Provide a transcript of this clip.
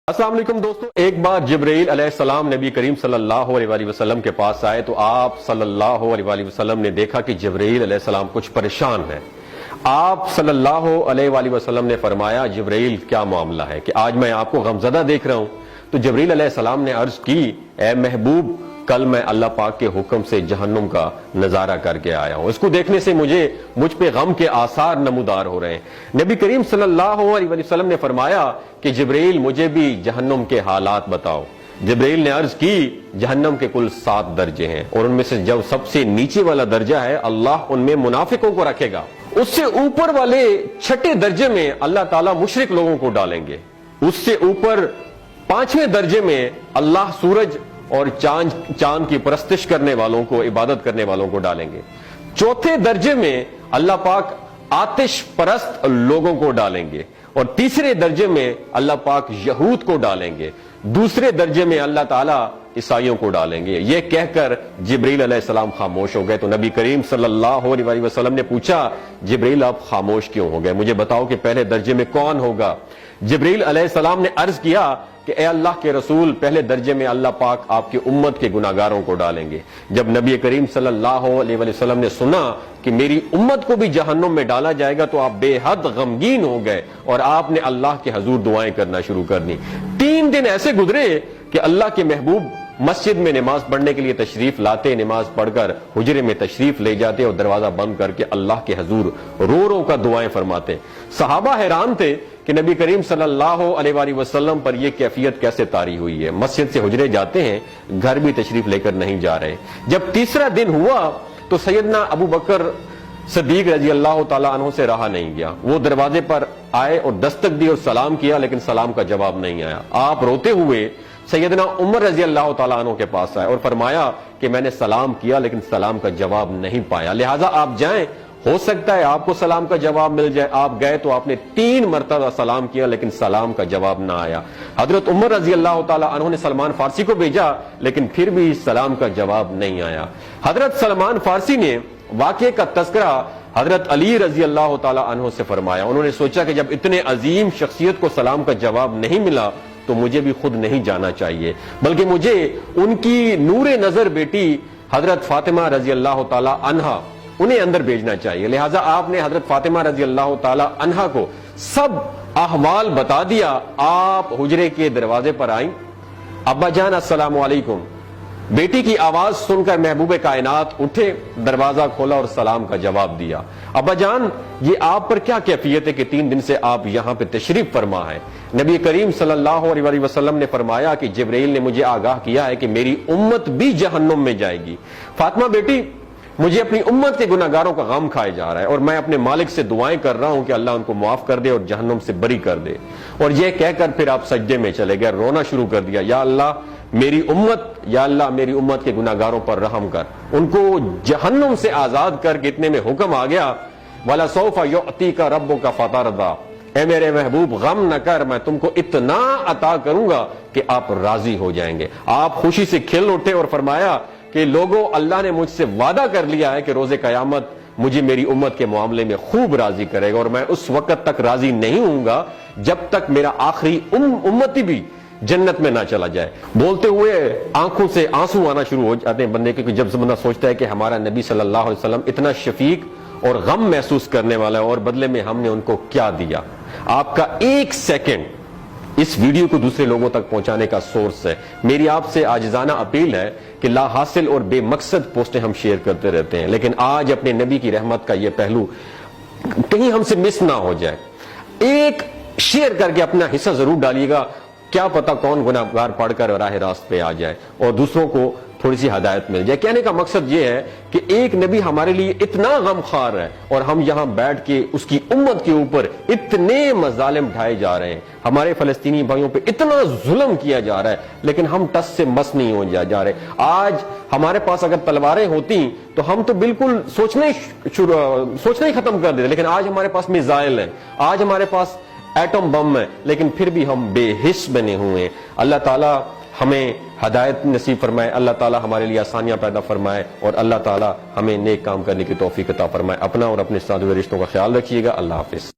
السلام علیکم دوستو، ایک بار جبرائیل علیہ السلام نبی کریم صلی اللہ علیہ وآلہ وسلم کے پاس آئے تو آپ صلی اللہ علیہ وآلہ وسلم نے دیکھا کہ جبرائیل علیہ السلام کچھ پریشان ہے۔ آپ صلی اللہ علیہ وآلہ وسلم نے فرمایا جبرائیل کیا معاملہ ہے کہ آج میں آپ کو غمزدہ دیکھ رہا ہوں؟ تو جبرائیل علیہ السلام نے عرض کی اے محبوب، کل میں اللہ پاک کے حکم سے جہنم کا نظارہ کر کے آیا ہوں، اس کو دیکھنے سے مجھ پہ غم کے آثار نمودار ہو رہے ہیں۔ نبی کریم صلی اللہ علیہ وسلم نے فرمایا کہ جبرائیل مجھے بھی جہنم کے حالات بتاؤ۔ جبرائیل نے عرض کی جہنم کے کل 7 درجے ہیں اور ان میں سے جو سب سے نیچے والا درجہ ہے اللہ ان میں منافقوں کو رکھے گا، اس سے اوپر والے 6 درجے میں اللہ تعالیٰ مشرک لوگوں کو ڈالیں گے، اس سے اوپر 5ویں درجے میں اللہ سورج اور چاند کی پرستش کرنے والوں کو، عبادت کرنے والوں کو ڈالیں گے، 4تھے درجے میں اللہ پاک آتش پرست لوگوں کو ڈالیں گے، اور 3 درجے میں اللہ پاک یہود کو ڈالیں گے، 2 درجے میں اللہ تعالیٰ عیسائیوں کو ڈالیں گے۔ یہ کہہ کر جبرائیل علیہ السلام خاموش ہو گئے تو نبی کریم صلی اللہ علیہ وسلم نے پوچھا جبرائیل آپ خاموش کیوں ہو گئے؟ مجھے بتاؤ کہ پہلے درجے میں کون ہوگا؟ جبرائیل علیہ السلام نے عرض کیا کہ اے اللہ کے رسول، پہلے درجے میں اللہ پاک آپ کی امت کے گناہگاروں کو ڈالیں گے۔ جب نبی کریم صلی اللہ علیہ وسلم نے سنا کہ میری امت کو بھی جہنم میں ڈالا جائے گا تو آپ بے حد غمگین ہو گئے اور آپ نے اللہ کے حضور دعائیں کرنا شروع کر دی۔ 3 دن ایسے گزرے کہ اللہ کے محبوب مسجد میں نماز پڑھنے کے لیے تشریف لاتے، نماز پڑھ کر حجرے میں تشریف لے جاتے اور دروازہ بند کر کے اللہ کے حضور رو رو کا دعائیں فرماتے۔ صحابہ حیران تھے کہ نبی کریم صلی اللہ علیہ وآلہ وسلم پر یہ کیفیت کیسے طاری ہوئی ہے، مسجد سے حجرے جاتے ہیں، گھر بھی تشریف لے کر نہیں جا رہے۔ جب تیسرا دن ہوا تو سیدنا ابو بکر صدیق رضی اللہ تعالیٰ عنہ سے رہا نہیں گیا، وہ دروازے پر آئے اور دستک دی اور سلام کیا لیکن سلام کا جواب نہیں آیا۔ آپ روتے ہوئے سیدنا عمر رضی اللہ تعالیٰ عنہ کے پاس آئے اور فرمایا کہ میں نے سلام کیا لیکن سلام کا جواب نہیں پایا، لہٰذا آپ جائیں، ہو سکتا ہے آپ کو سلام کا جواب مل جائے۔ آپ گئے تو آپ نے 3 مرتبہ سلام کیا لیکن سلام کا جواب نہ آیا۔ حضرت عمر رضی اللہ تعالیٰ عنہ نے سلمان فارسی کو بھیجا لیکن پھر بھی سلام کا جواب نہیں آیا۔ حضرت سلمان فارسی نے واقعے کا تذکرہ حضرت علی رضی اللہ تعالیٰ عنہ سے فرمایا۔ انہوں نے سوچا کہ جب اتنے عظیم شخصیت کو سلام کا جواب نہیں ملا تو مجھے بھی خود نہیں جانا چاہیے، بلکہ مجھے ان کی نور نظر بیٹی حضرت فاطمہ رضی اللہ تعالیٰ عنہا انہیں اندر بھیجنا چاہیے۔ لہٰذا آپ نے حضرت فاطمہ رضی اللہ تعالیٰ عنہا کو سب احوال بتا دیا۔ آپ حجرے کے دروازے پر آئیں، ابا جان السلام علیکم، بیٹی کی آواز سن کر محبوب کائنات اٹھے، دروازہ کھولا اور سلام کا جواب دیا۔ ابا جان یہ آپ پر کیا کیفیت ہے کہ 3 دن سے آپ یہاں پہ تشریف فرما ہے؟ نبی کریم صلی اللہ علیہ وسلم نے فرمایا کہ جبرائیل نے مجھے آگاہ کیا ہے کہ میری امت بھی جہنم میں جائے گی۔ فاطمہ بیٹی، مجھے اپنی امت کے گناہگاروں کا غم کھائے جا رہا ہے اور میں اپنے مالک سے دعائیں کر رہا ہوں کہ اللہ ان کو معاف کر دے اور جہنم سے بری کر دے۔ اور یہ کہہ کر پھر آپ سجدے میں چلے گئے، رونا شروع کر دیا، یا اللہ میری امت کے گناہگاروں پر رحم کر، ان کو جہنم سے آزاد کر کے اتنے میں حکم آ گیا وَلَسَوْفَ يُعْطِيكَ رَبُّكَ فَتَرْضَىٰ، اے میرے محبوب غم نہ کر، میں تم کو اتنا عطا کروں گا کہ آپ راضی ہو جائیں گے۔ آپ خوشی سے کھل اٹھے اور فرمایا کہ لوگوں، اللہ نے مجھ سے وعدہ کر لیا ہے کہ روز قیامت مجھے میری امت کے معاملے میں خوب راضی کرے گا، اور میں اس وقت تک راضی نہیں ہوں گا جب تک میرا آخری امتی بھی جنت میں نہ چلا جائے۔ بولتے ہوئے آنکھوں سے آنسو آنا شروع ہو جاتے ہیں بندے کے، جب بندہ سوچتا ہے کہ ہمارا نبی صلی اللہ علیہ وسلم اتنا شفیق اور غم محسوس کرنے والا ہے اور بدلے میں ہم نے ان کو کیا دیا۔ آپ کا 1 سیکنڈ اس ویڈیو کو دوسرے لوگوں تک پہنچانے کا سورس ہے۔ میری آپ سے عاجزانہ اپیل ہے کہ لا حاصل اور بے مقصد پوسٹیں ہم شیئر کرتے رہتے ہیں، لیکن آج اپنے نبی کی رحمت کا یہ پہلو کہیں ہم سے مس نہ ہو جائے۔ ایک شیئر کر کے اپنا حصہ ضرور ڈالیے گا، کیا پتا کون گناہگار پڑھ کر راہ راست پہ آ جائے اور دوسروں کو تھوڑی سی ہدایت مل جائے۔ کہنے کا مقصد یہ ہے کہ ایک نبی ہمارے لیے اتنا غم خوار ہے اور ہم یہاں بیٹھ کے اس کی امت کے اوپر اتنے مظالم ڈھائے جا رہے ہیں، ہمارے فلسطینی بھائیوں پہ اتنا ظلم کیا جا رہا ہے، لیکن ہم ٹس سے مس نہیں ہو جا رہے۔ آج ہمارے پاس اگر تلواریں ہوتی تو ہم تو بالکل سوچنا ہی ختم کر دیتے، لیکن آج ہمارے پاس میزائل ہیں، آج ہمارے پاس ایٹم بم ہے، لیکن پھر بھی ہم بے حس بنے ہوئے ہیں۔ اللہ تعالیٰ ہمیں ہدایت نصیب فرمائے، اللہ تعالیٰ ہمارے لیے آسانیاں پیدا فرمائے اور اللہ تعالیٰ ہمیں نیک کام کرنے کی توفیق عطا فرمائے۔ اپنا اور اپنے ساتھ ہوئے رشتوں کا خیال رکھیے گا۔ اللہ حافظ۔